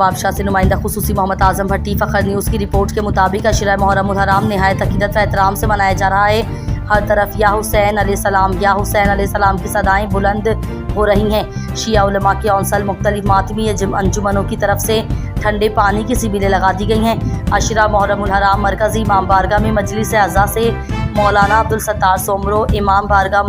नवाब शाह से नुमाइंदा खुसूसी मोहम्मद आजम भट्टी। फ़खर न्यूज़ की रिपोर्ट के मुताबिक अशरा मुहर्रम उल हराम नहायत अकीदत व एहतराम से मनाया जा रहा है। हर तरफ या हुसैन अलैहिस्सलाम की सदाएं बुलंद हो रही हैं। शिया उलमा की औंसल मुख्तलिफ मातमी अंजुमनों की तरफ से ठंडे पानी की सिबिलें लगा दी गई हैं। अशरा मुहर्रम उल हराम मरकज़ी इमाम बारगाह में मजलिस अज़ा से मौलाना अब्दुल सत्तार सोमरो, इमाम बारगाह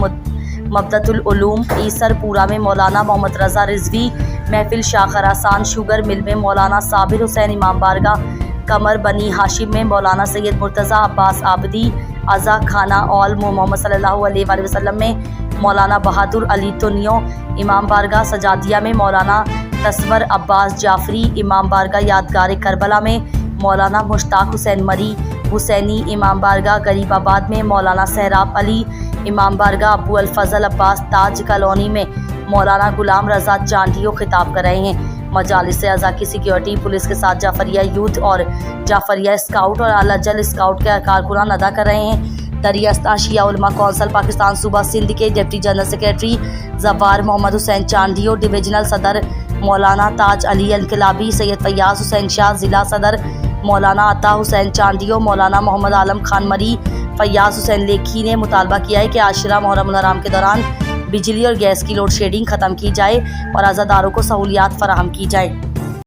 मबदतुल उलूम ईसरपुरा में मौलाना मोहम्मद रज़ा रिजवी, महफिल शाह खरासान शुगर मिल में मौलाना साबिर हुसैन, इमाम बारगाह कमर बनी हाशिम में मौलाना सैयद मुर्तज़ा अब्बास आबदी, अज़ा खाना ऑल मोहम्मद सल्लल्लाहु अलैहि वसल्लम में मौलाना बहादुर अली तुनियो, इमाम बारगाह सजादिया में मौलाना तस्वर अब्बास जाफरी, इमाम बारगाह यादगार करबला में मौलाना मुश्ताक हुसैन मरी हुसैनी, इमाम बारगाह गरीबाबाद में मौलाना सहराब अली, इमाम बारगाह अबू अल फजल अब्बास ताज कॉलोनी में मौलाना गुलाम रज़ा चांडियो खिताब कर रहे हैं। मजालिस अज़ा की सिक्योरिटी पुलिस के साथ जाफरिया यूथ और जाफरिया स्काउट और अल अजल स्काउट के कारकुनान अदा कर रहे हैं। दरियास्ता शिया उलमा कौंसल पाकिस्तान सूबा सिंध के deputy general secretary Zafar Mohammad Hussain Chandio, divisional सदर मौलाना ताज अली इनकलाबी, सैयद फयाज हुसैन शाह, ज़िला सदर मौलाना अता हुसैन चांडियो, मौलाना मोहम्मद आलम खान मरी, फयाज हुसैन लेखी ने मुतालबा किया है कि आशिरा मुहर्रम उल हराम के दौरान बिजली और गैस की लोड शेडिंग ख़त्म की जाए और अज़ादारों को सहूलियात फराहम की जाए।